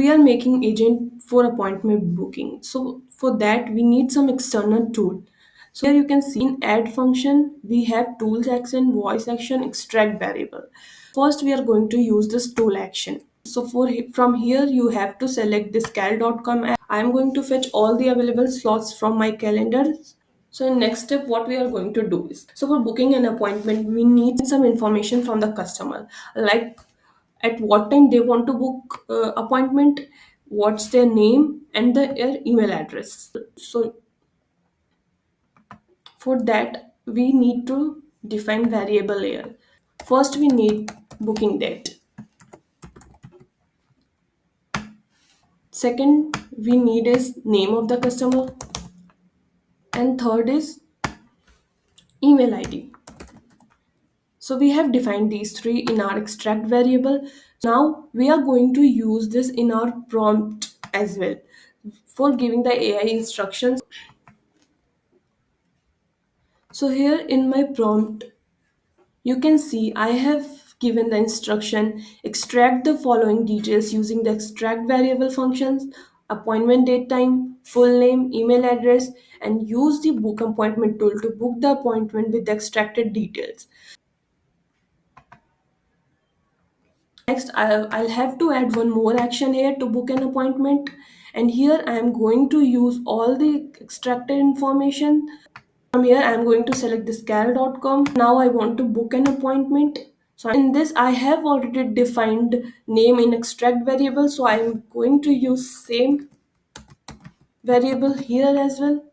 We are making agent for appointment booking. So for that we need some external tool. So here you can see in add function we have tools action, voice action, extract variable. First we are going to use this tool action. So from here you have to select this cal.com. I am going to fetch all the available slots from my calendar. So in next step, what we are going to do is, so for booking an appointment, we need some information from the customer, like at what time they want to book appointment, what's their name, and their email address. So for that, we need to define variable here. First, we need booking date. Second, we need is name of the customer, and third is email ID. So we have defined these three in our extract variable. Now we are going to use this in our prompt as well for giving the AI instructions. So here in my prompt, you can see I have given the instruction extract the following details using the extract variable functions, appointment date time, full name, email address, and use the book appointment tool to book the appointment with the extracted details. Next, I'll have to add one more action here to book an appointment. And here I am going to use all the extracted information. From here, I am going to select this cal.com. Now I want to book an appointment. So in this, I have already defined name in extract variable. So I am going to use same variable here as well.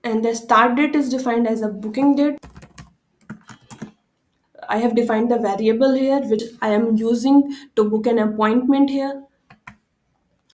And the start date is defined as a booking date. I have defined the variable here which I am using to book an appointment here.